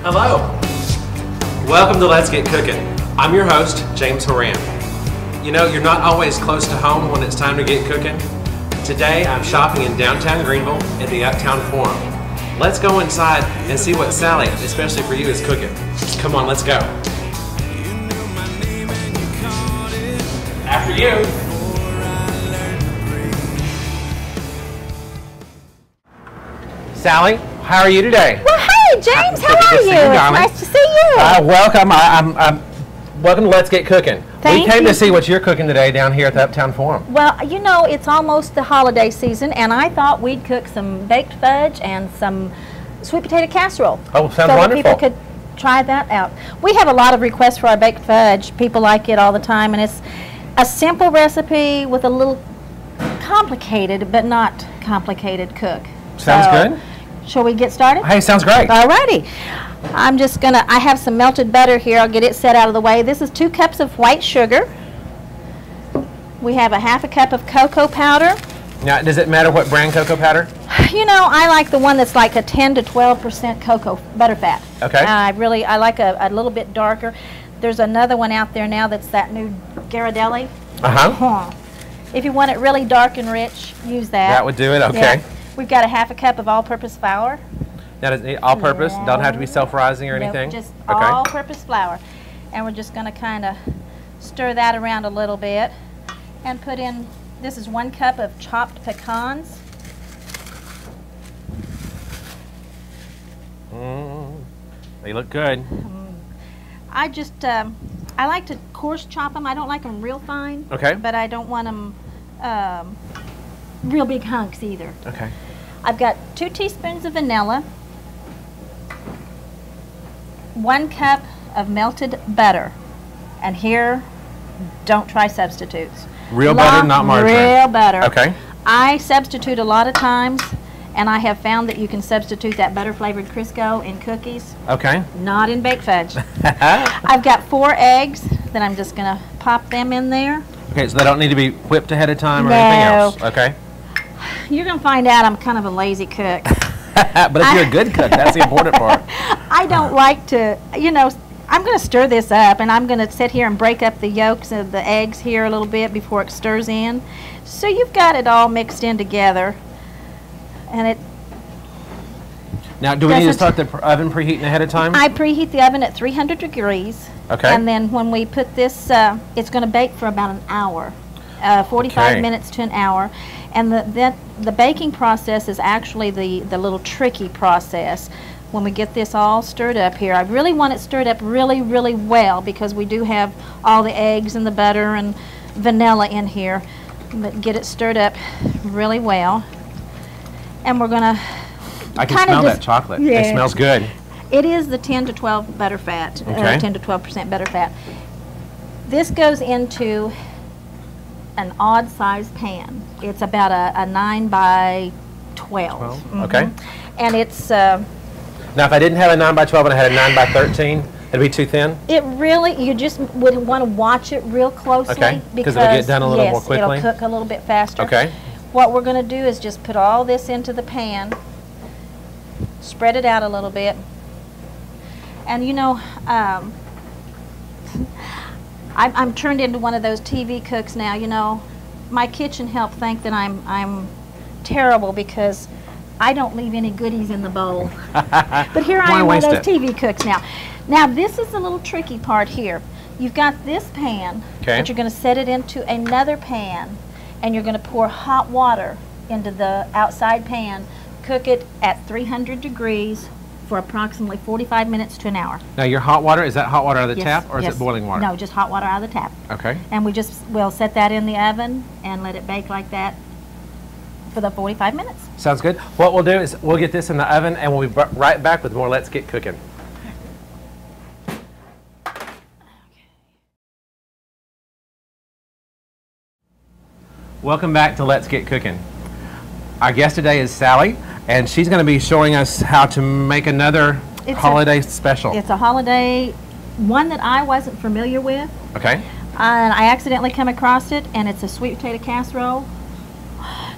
Hello. Welcome to Let's Get Cookin'. I'm your host, James Horan. You know, you're not always close to home when it's time to get cooking. Today, I'm shopping in downtown Greenville at the Uptown Forum. Let's go inside and see what Sally, especially for you, is cooking. Come on, let's go. After you. Sally, how are you today? Well, hey, James, how are you? It's nice to see you. Welcome. Welcome to Let's Get Cookin'. We came to see what you're cooking today down here at the Uptown Forum. Well, you know, it's almost the holiday season, and I thought we'd cook some baked fudge and some sweet potato casserole. Oh, sounds so wonderful. People could try that out. We have a lot of requests for our baked fudge. People like it all the time, and it's a simple recipe with a little complicated, but not complicated cook. Sounds good. Shall we get started? Hey, sounds great. Alrighty. I have some melted butter here. I'll get it set out of the way. This is 2 cups of white sugar. We have a half a cup of cocoa powder. Now, does it matter what brand cocoa powder? You know, I like the one that's like a 10 to 12% cocoa butter fat. Okay. I like a little bit darker. There's another one out there now that's that new Ghirardelli. Uh-huh. If you want it really dark and rich, use that. That would do it, okay. Yeah. We've got a half a cup of all-purpose flour. Now, does it need all-purpose? Yeah. Don't have to be self-rising or anything? Nope, just okay. all-purpose flour. And we're just going to kind of stir that around a little bit and put in, this is 1 cup of chopped pecans. They look good. I like to coarse chop them. I don't like them real fine. Okay. But I don't want them real big hunks either. Okay. I've got 2 teaspoons of vanilla, 1 cup of melted butter, and here, don't try substitutes. Real butter, not margarine. Real butter. Okay. I substitute a lot of times, and I have found that you can substitute that butter-flavored Crisco in cookies. Okay. Not in baked fudge. I've got 4 eggs that I'm just going to pop them in there. Okay, so they don't need to be whipped ahead of time or anything else? Okay. You're going to find out I'm kind of a lazy cook. But if you're a good cook, that's the important part. I don't like to, you know, I'm going to stir this up, and I'm going to sit here and break up the yolks of the eggs here a little bit before it stirs in. So you've got it all mixed in together. And it. Now, do we need to start the oven preheating ahead of time? I preheat the oven at 300 degrees. Okay. And then when we put this, it's going to bake for about an hour, 45 minutes to an hour. And the baking process is actually the little tricky process. When we get this all stirred up here, I really want it stirred up really, really well because we do have all the eggs and the butter and vanilla in here. But get it stirred up really well. And we're going to I can smell that chocolate. Yeah. It smells good. It is the 10 to 12 butter fat, okay. 10 to 12% butter fat. This goes into an odd size pan. It's about a 9 by 12. Mm-hmm. Okay. And it's... now, if I didn't have a 9 by 12 and I had a 9 by 13, it'd be too thin? It really, you just would want to watch it real closely. Okay, because it'll get done a little more quickly? It'll cook a little bit faster. Okay. What we're going to do is just put all this into the pan, spread it out a little bit, and you know, I'm turned into one of those TV cooks now. You know, my kitchen help think that I'm terrible because I don't leave any goodies in the bowl. But here I am, one of those TV cooks now. Now this is the little tricky part here. You've got this pan, but you're going to set it into another pan, and you're going to pour hot water into the outside pan. Cook it at 300 degrees for approximately 45 minutes to an hour. Now your hot water, is that hot water out of the tap or is it boiling water? No, just hot water out of the tap. Okay. And we'll set that in the oven and let it bake like that for the 45 minutes. Sounds good. What we'll do is we'll get this in the oven and we'll be right back with more Let's Get Cookin'. Welcome back to Let's Get Cookin'. Our guest today is Sally, and she's going to be showing us how to make another holiday special. It's a holiday, one that I wasn't familiar with. Okay. And I accidentally come across it, and it's a sweet potato casserole.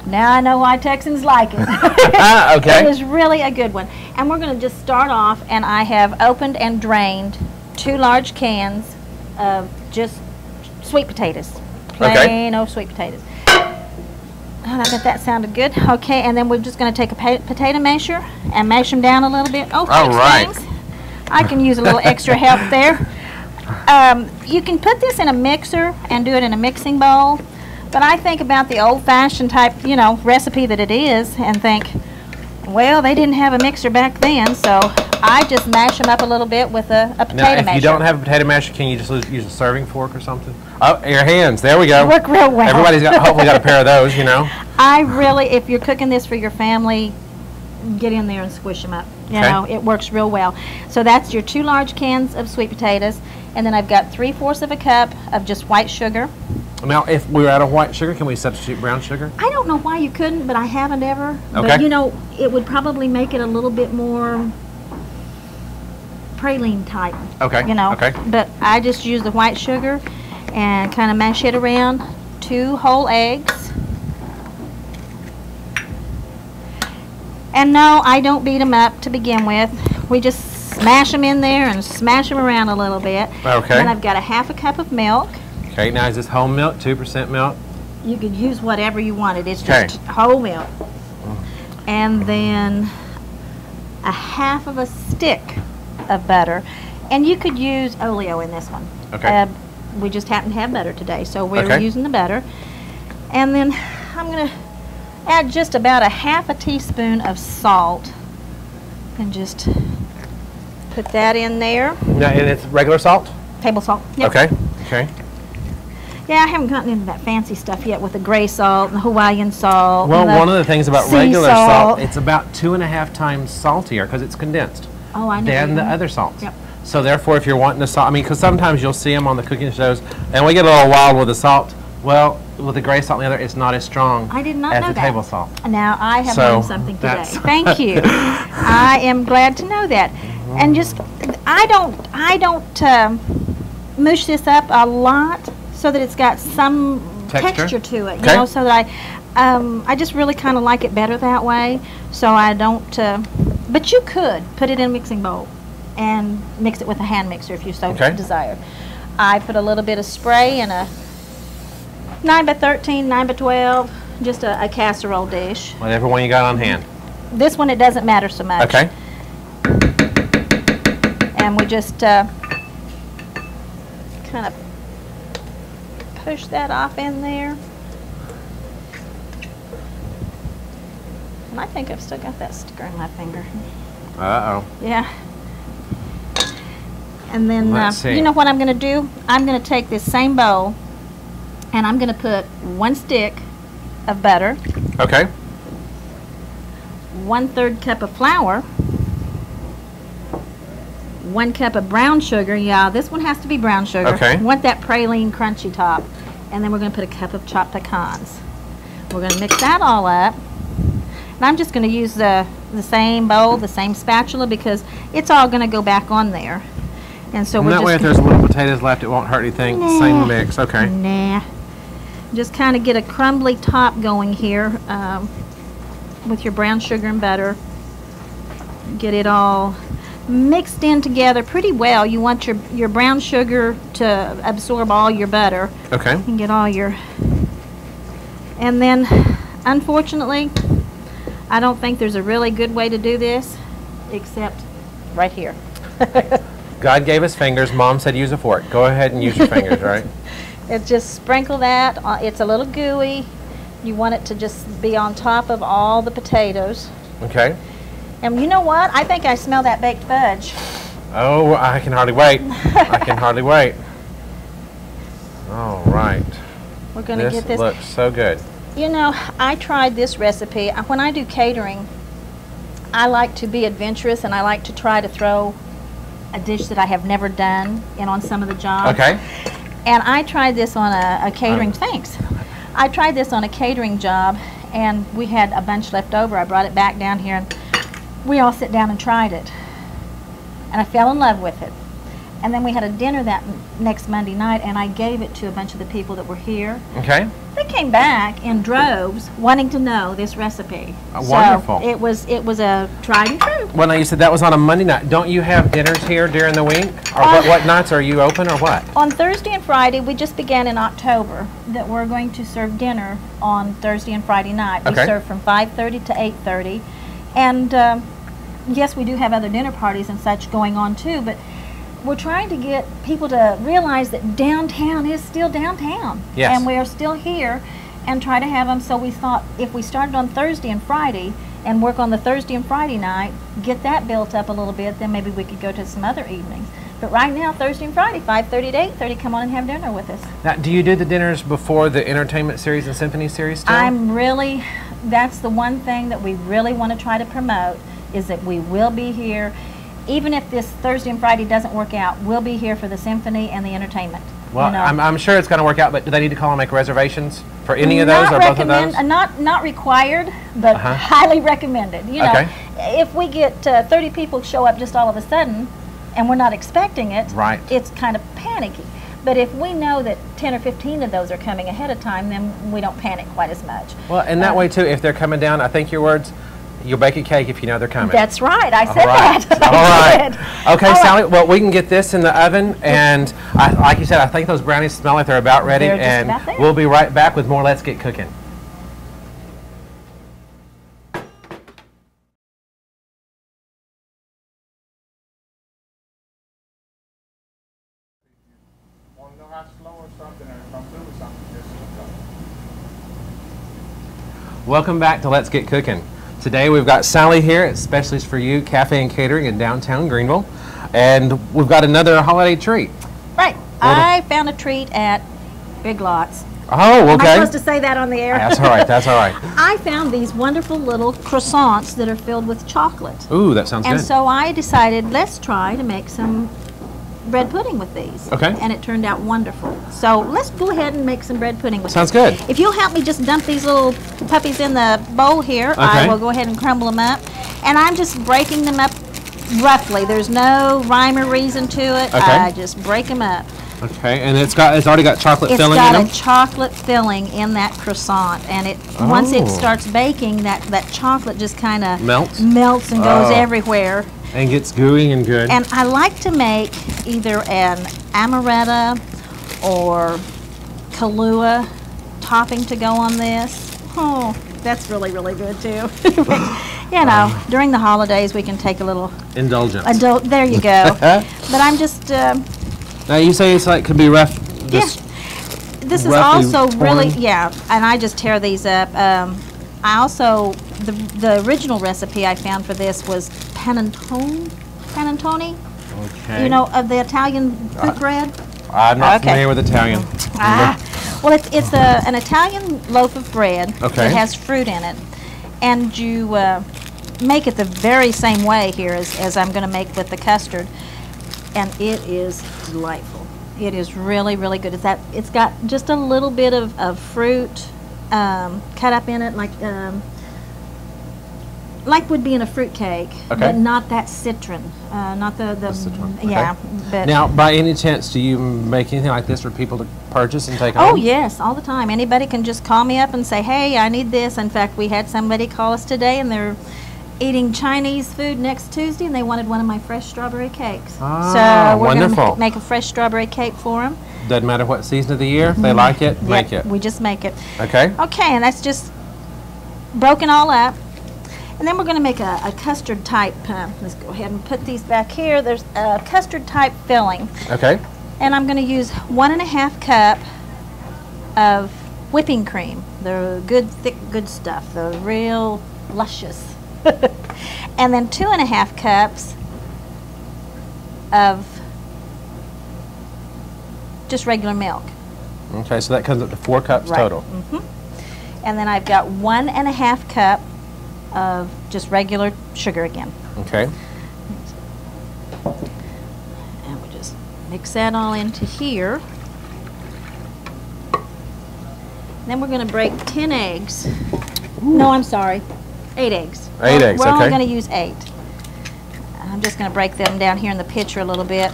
Now I know why Texans like it. Okay. It is really a good one. And we're going to just start off, and I have opened and drained 2 large cans of just sweet potatoes. Plain old sweet potatoes. Oh, I bet that sounded good. Okay, and then we're just going to take a potato masher and mash them down a little bit. Oh, thanks, James. I can use a little extra help there. You can put this in a mixer and do it in a mixing bowl, but I think about the old-fashioned type, recipe that it is, and think, well, they didn't have a mixer back then, so I just mash them up a little bit with a potato masher. Now, if you don't have a potato masher, can you just use a serving fork or something? Oh, your hands. There we go. They work real well. Everybody's hopefully got a pair of those, I really, if you're cooking this for your family, get in there and squish them up. It works real well. So that's your 2 large cans of sweet potatoes, and then I've got 3/4 of a cup of just white sugar. Now, if we're out of white sugar, can we substitute brown sugar? I don't know why you couldn't, but I haven't ever. Okay. But it would probably make it a little bit more praline type. Okay. Okay. But I just use the white sugar and kind of mash it around. 2 whole eggs. And no, I don't beat them up to begin with. We just smash them in there and smash them around a little bit. Okay. Then I've got a 1/2 cup of milk. Okay, now is this whole milk, 2% milk? You could use whatever you wanted. It's just whole milk. And then a 1/2 of a stick of butter. And you could use oleo in this one. Okay. We just happen to have butter today, so we're using the butter. And then I'm going to add just about a 1/2 teaspoon of salt. And just put that in there. Now, and it's regular salt? Table salt. Yep. Okay. Okay. Yeah, I haven't gotten into that fancy stuff yet with the gray salt and the Hawaiian salt. Well, one of the things about sea regular salt, it's about 2.5 times saltier because it's condensed than the other salts. Yep. So therefore, if you're wanting the salt, because sometimes you'll see them on the cooking shows, and we get a little wild with the salt. Well, with the gray salt and the other, it's not as strong I did not as know the that. Table salt. Now I have learned something today. Thank you. I am glad to know that. And just, I don't mush this up a lot so that it's got some texture to it, so that I just really kind of like it better that way. So I don't, but you could put it in a mixing bowl and mix it with a hand mixer if you so desire. I put a little bit of spray in a 9x13, 9x12, just a casserole dish. Whatever one you got on hand. This one, it doesn't matter so much. Okay. And we just kind of push that off in there. And I think I've still got that sticker in my finger. Uh-oh. Yeah. And then, you know what I'm going to do? I'm going to take this same bowl and I'm going to put 1 stick of butter. Okay. 1/3 cup of flour. 1 cup of brown sugar. Yeah, this one has to be brown sugar. Okay. Want that praline crunchy top. And then we're going to put a cup of chopped pecans. We're going to mix that all up. And I'm just going to use the same bowl, the same spatula, because it's all going to go back on there. And so that way, if there's little potatoes left, it won't hurt anything. Nah. Same mix. Okay. Nah. Just kind of get a crumbly top going here with your brown sugar and butter. Get it all mixed in together pretty well. You want your brown sugar to absorb all your butter. Okay. And get all your... And then, unfortunately, I don't think there's a really good way to do this except right here. God gave us fingers. Mom said use a fork. Go ahead and use your fingers, right? Just sprinkle that. It's a little gooey. You want it to just be on top of all the potatoes. Okay. And you know what? I think I smell that baked fudge. Oh, I can hardly wait. I can hardly wait. All right. We're going to get this. This looks so good. You know, I tried this recipe. When I do catering, I like to be adventurous and I like to try to throw a dish that I have never done in on some of the jobs. Okay. And I tried this on a catering, thanks. I tried this on a catering job and we had a bunch left over. I brought it back down here and we all sat down and tried it. And I fell in love with it. And then we had a dinner that next Monday night, and I gave it to a bunch of the people that were here. Okay. They came back in droves wanting to know this recipe. Wonderful. So it was a tried and true. Well, now you said that was on a Monday night. Don't you have dinners here during the week? Or what nights are you open or what? On Thursday and Friday, we just began in October that we're going to serve dinner on Thursday and Friday night. We serve from 5:30 to 8:30. And yes, we do have other dinner parties and such going on too, but we're trying to get people to realize that downtown is still downtown. Yes. And we are still here and try to have them. So we thought if we started on Thursday and Friday and work on the Thursday and Friday night, get that built up a little bit, then maybe we could go to some other evenings. But right now, Thursday and Friday, 5:30 to 8:30, come on and have dinner with us. Now, do you do the dinners before the entertainment series and symphony series still? That's the one thing that we really want to try to promote, is that we will be here. Even if this Thursday and Friday doesn't work out, we'll be here for the symphony and the entertainment. Well, I'm sure it's going to work out, but do they need to call and make reservations for any of those or both of those? Not required, but highly recommended. You know, if we get 30 people show up just all of a sudden, and we're not expecting it, it's kind of panicky. But if we know that 10 or 15 of those are coming ahead of time, then we don't panic quite as much. Well, and that way too, if they're coming down, I think your words, you'll bake a cake if you know they're coming. That's right. I said that. All right. Okay, Sally. Well, we can get this in the oven, and like you said, I think those brownies smell like they're about ready, and we'll be right back with more Let's Get Cooking. Welcome back to Let's Get Cooking. Today we've got Sally here at Specialties for You Cafe and Catering in downtown Greenville, and we've got another holiday treat. Right. I found a treat at Big Lots. Oh, okay. Am I supposed to say that on the air? That's all right. That's all right. I found these wonderful little croissants that are filled with chocolate. Ooh, that sounds good. And so I decided, let's try to make some bread pudding with these. Okay. And it turned out wonderful. So let's go ahead and make some bread pudding with Sounds these. good. If you'll help me just dump these little puppies in the bowl here, I will go ahead and crumble them up. And I'm just breaking them up roughly. There's no rhyme or reason to it. I just break them up. Okay, and it's already got chocolate filling in them? It's got a chocolate filling in that croissant, and once it starts baking, that chocolate just kind of melts and goes everywhere. And gets gooey and good. And I like to make either an amaretto or Kahlua topping to go on this. Oh, that's really, really good too. You know, during the holidays we can take a little indulgence. There you go. But I'm just. Now you say it's like could be rough. This is also really and I just tear these up. I also the original recipe I found for this was panettone. Okay. You know, of the Italian wheat bread. I'm not familiar with Italian. Well, it's an Italian loaf of bread that has fruit in it, and you make it the very same way here as I'm going to make with the custard, and it is delightful. It is really, really good. It's got just a little bit of fruit cut up in it, like would be in a fruit cake, but not that citron, not the citron. But now, by any chance, do you make anything like this for people to purchase and take home? Oh yes, all the time. Anybody can just call me up and say, "Hey, I need this." In fact, we had somebody call us today, and they're eating Chinese food next Tuesday, and they wanted one of my fresh strawberry cakes. So we're going to make a fresh strawberry cake for them. Doesn't matter what season of the year, if they like it, make it. We just make it. Okay. Okay, and that's just broken all up. And then we're going to make a custard type. Let's go ahead and put these back here. There's a custard type filling. Okay. And I'm going to use 1.5 cup of whipping cream. The good, thick, good stuff. The real luscious. And then 2.5 cups of just regular milk. Okay, so that comes up to 4 cups total. And then I've got 1.5 cup of just regular sugar again. Okay. And we just mix that all into here. Then we're going to break 10 eggs. Ooh. No, I'm sorry, 8 eggs. 8 eggs, We're only going to use 8. I'm just going to break them down here in the pitcher a little bit.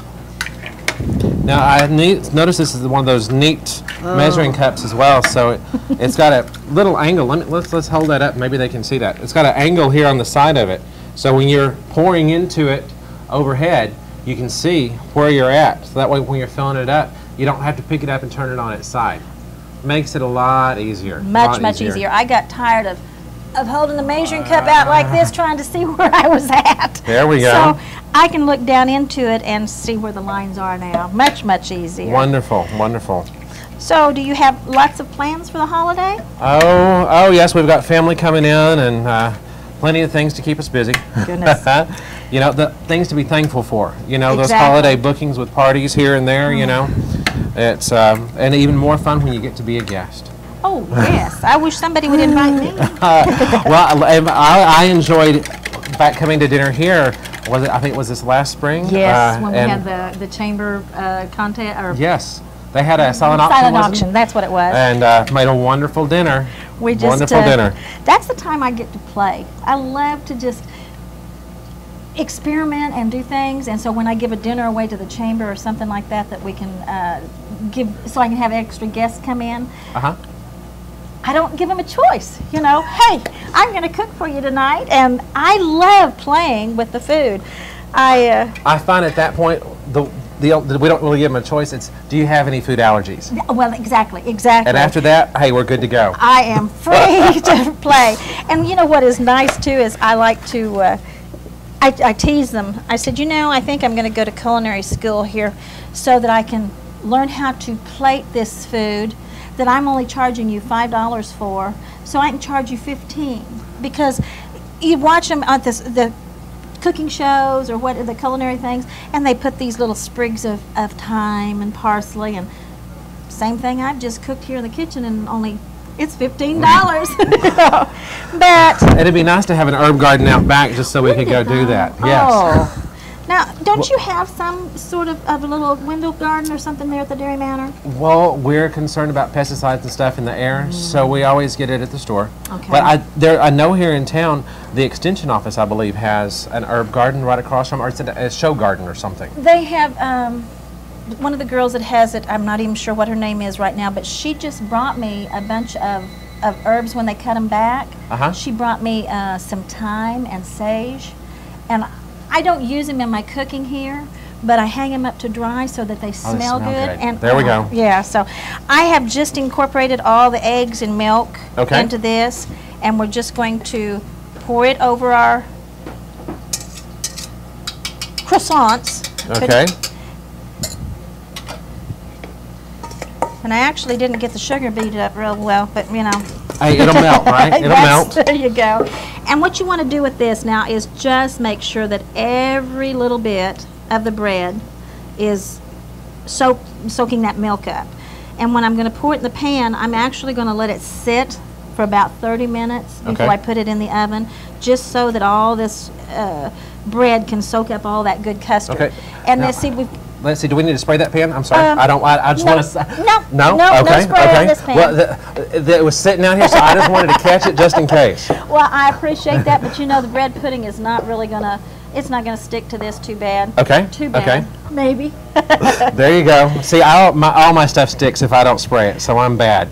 Now I notice this is one of those neat measuring cups as well. So it's got a little angle. Let's hold that up. Maybe they can see that. It's got an angle here on the side of it. So when you're pouring into it overhead, you can see where you're at. So that way, when you're filling it up, you don't have to pick it up and turn it on its side. Makes it a lot easier. Much easier. I got tired of holding the measuring cup out like this, trying to see where I was at. There we go. So I can look down into it and see where the lines are now. Much easier. Wonderful, wonderful. So do you have lots of plans for the holiday? Oh yes, we've got family coming in and plenty of things to keep us busy. Goodness. You know, the things to be thankful for. You know, those Exactly. holiday bookings with parties here and there, you know. It's and even more fun when you get to be a guest. Oh, yes. I wish somebody would invite me. Well, I enjoyed back coming to dinner here. I think it was this last spring? Yes, when we had the chamber contest. Or yes. They had a silent auction. Silent auction, that's what it was. And made a wonderful dinner. We just, wonderful dinner. That's the time I get to play. I love to just experiment and do things, and so when I give a dinner away to the chamber or something like that that we can give, so I can have extra guests come in, I don't give them a choice, you know. Hey, I'm going to cook for you tonight, and I love playing with the food. I find at that point we don't really give them a choice. It's, do you have any food allergies? Well, exactly. And after that, hey, we're good to go. I am free to play. And you know what is nice too is I like to, I tease them. I said, you know, I think I'm going to go to culinary school here so that I can learn how to plate this food that I'm only charging you $5 for, so I can charge you $15. Because you watch them on the cooking shows or what the culinary things, and they put these little sprigs of thyme and parsley, and same thing I've just cooked here in the kitchen, and only it's $15. But it'd be nice to have an herb garden out back just so we could go do that. Yes. Oh. Now, don't you have some sort of a little window garden or something there at the Dairy Manor? Well, we're concerned about pesticides and stuff in the air, so we always get it at the store. Okay. But I know here in town, the extension office, I believe, has an herb garden right across from, or it's a show garden or something. They have, one of the girls that has it, I'm not even sure what her name is right now, but she just brought me a bunch of herbs when they cut them back. She brought me some thyme and sage, and I don't use them in my cooking here, but I hang them up to dry so that they smell good. And there we go. Yeah, so I have just incorporated all the eggs and milk into this, and we're just going to pour it over our croissants. Okay. And I actually didn't get the sugar beat up real well, but you know. Hey, it'll melt, right? It'll melt. There you go. And what you want to do with this now is just make sure that every little bit of the bread is soaking that milk up. And when I'm going to pour it in the pan, I'm actually going to let it sit for about 30 minutes before I put it in the oven, just so that all this bread can soak up all that good custard. Okay. And now, let's see, let's see. Do we need to spray that pan? I'm sorry. I just want to. No. No. Okay. No spray on this pan. Well, it was sitting out here, so I just wanted to catch it just in case. Well, I appreciate that, but you know the bread pudding is not really gonna. It's not gonna stick to this too bad. Okay. Too bad. Okay. Maybe. There you go. See, all my stuff sticks if I don't spray it, so I'm bad.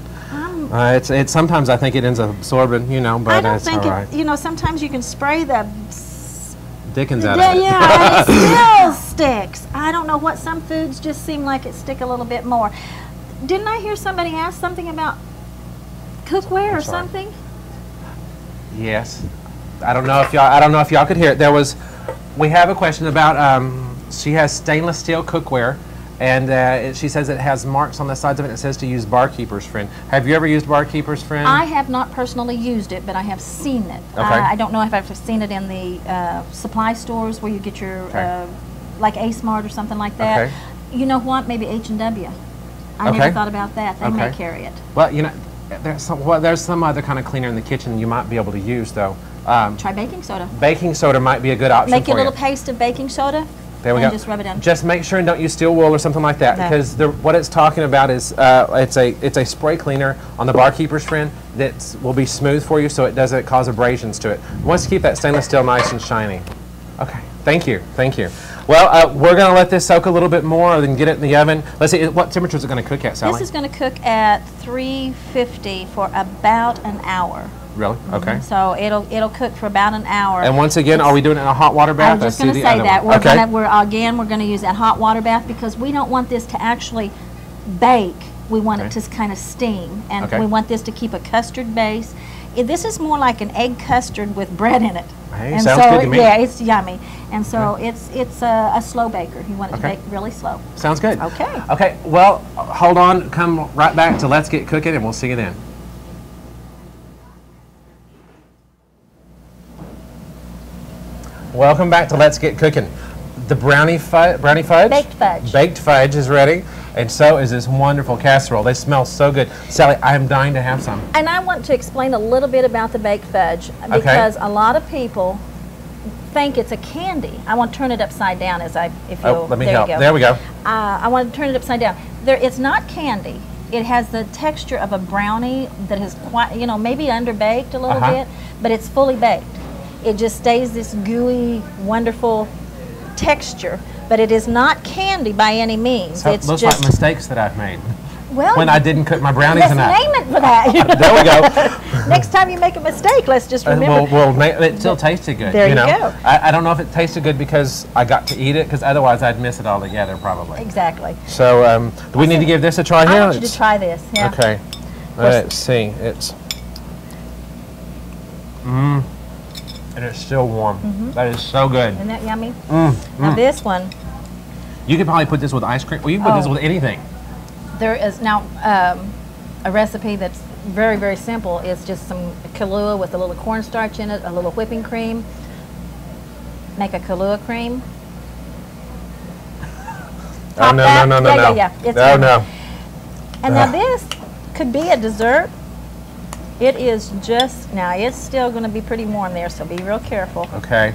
It's sometimes I think it ends up absorbing, you know, but it's all right. You know, sometimes you can spray the Dickens out of it. Yeah, it still sticks. I don't know what, some foods just seem like it stick a little bit more. Didn't I hear somebody ask something about cookware or something? Yes. I don't know if y'all could hear it. We have a question about she has stainless steel cookware, and she says it has marks on the sides of it. It says to use Barkeeper's Friend. Have you ever used Barkeeper's Friend? I have not personally used it, but I have seen it. Okay. I don't know if I've seen it in the supply stores where you get your, like A Smart or something like that. Okay. You know what? Maybe H&W. I never thought about that. They may carry it. Well, you know, there's some other kind of cleaner in the kitchen you might be able to use, though. Try baking soda. Baking soda might be a good option for you. Make a little paste of baking soda. There we go. Just rub it in. Just make sure and don't use steel wool or something like that, because what it's talking about is it's a spray cleaner on the Barkeeper's Friend that will be smooth for you, so it doesn't cause abrasions to it. It wants to keep that stainless steel nice and shiny. Okay. Thank you. Thank you. Well, we're going to let this soak a little bit more, then get it in the oven. Let's see, what temperature is it going to cook at, Sally? This is going to cook at 350 for about an hour. Really? Okay. So it'll cook for about an hour. And once again, are we doing it in a hot water bath? I was just going to say that. We're going to use that hot water bath because we don't want this to actually bake. We want it to kind of steam, and we want this to keep a custard base. This is more like an egg custard with bread in it. Hey, and sounds good to me. Yeah, it's yummy. And so it's a slow baker. You want it to bake really slow. Sounds good. Okay. Okay, well, hold on. Come right back to Let's Get Cooking, and we'll see you then. Welcome back to Let's Get Cooking. The brownie fudge? Baked fudge. Baked fudge is ready, and so is this wonderful casserole. They smell so good. Sally, I am dying to have some. And I want to explain a little bit about the baked fudge because a lot of people think it's a candy. I want to turn it upside down let me help. There we go. I want to turn it upside down. It's not candy. It has the texture of a brownie that is quite, maybe underbaked a little bit, but it's fully baked. It just stays this gooey, wonderful texture, but it is not candy by any means. So it's looks just like mistakes that I've made. Well, when I didn't cook my brownies enough. Let's name it for that. There we go. Next time you make a mistake, let's just remember. It still tasted good. There you go. I don't know if it tasted good because I got to eat it, because otherwise I'd miss it all together probably. Exactly. So do we need to give this a try here? I want you to try this. Yeah. Okay. Let's see. It's and it's still warm. That is so good. Isn't that yummy? Now this one. You could probably put this with ice cream. Well, you can put this with anything. There is now a recipe that's very, very simple. It's just some Kahlua with a little cornstarch in it, a little whipping cream. Make a Kahlua cream. Oh, no. Yeah. It's yummy. No. And now this could be a dessert. It is just, now it's still going to be pretty warm there, so be real careful. Okay.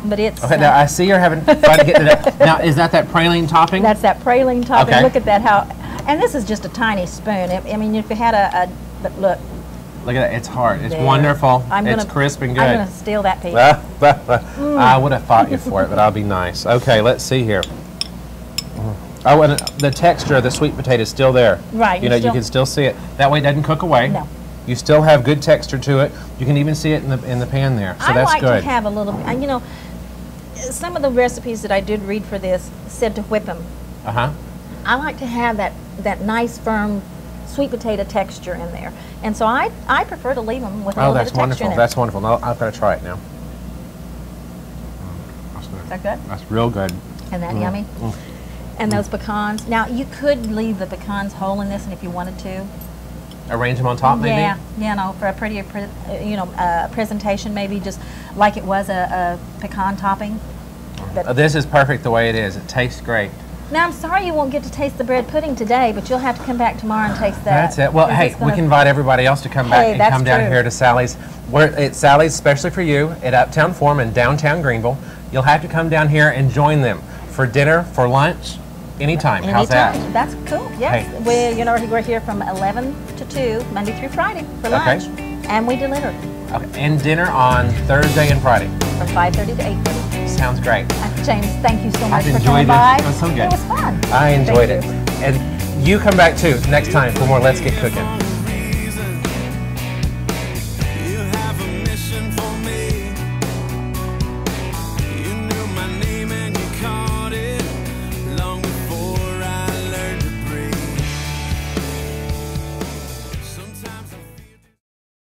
But it's... Okay, now I see you're having fun getting it up. Now, is that praline topping? That's that praline topping. Okay. Look at that, how... And this is just a tiny spoon. I mean, if you had but look. Look at that, it's hard. It's wonderful. It's crisp and good. I'm going to steal that piece. I would have fought you for it, but I'll be nice. Okay, let's see here. Oh, and the texture of the sweet potato is still there. Right. You can still see it. That way it doesn't cook away. No. You still have good texture to it. You can even see it in the pan there. So that's good. I like to have a little, some of the recipes that I did read for this said to whip them. I like to have that nice, firm, sweet potato texture in there. And so I prefer to leave them with a little bit of texture in there. That's wonderful. Now, I've got to try it now. That's good. Is that good? That's real good. Isn't that yummy? And those pecans. Now, you could leave the pecans whole in this, and if you wanted to. Arrange them on top, maybe? Yeah, for a prettier, presentation, maybe just like it was a pecan topping. But this is perfect the way it is. It tastes great. Now, I'm sorry you won't get to taste the bread pudding today, but you'll have to come back tomorrow and taste that. That's it. Well, hey, we can invite everybody else to come back and come down here to Sally's. It's Sally's especially for you at Uptown Forum in downtown Greenville. You'll have to come down here and join them for dinner, for lunch, anytime. How's that? That's cool. Yes. Hey. We're here from 11 to 2, Monday through Friday for lunch. And we deliver. Okay. And dinner on Thursday and Friday. From 5:30 to 8:30. Sounds great. James, thank you so much for enjoyed coming by. It was so good. It was fun. I enjoyed it. And you come back too next time for more Let's Get Cooking.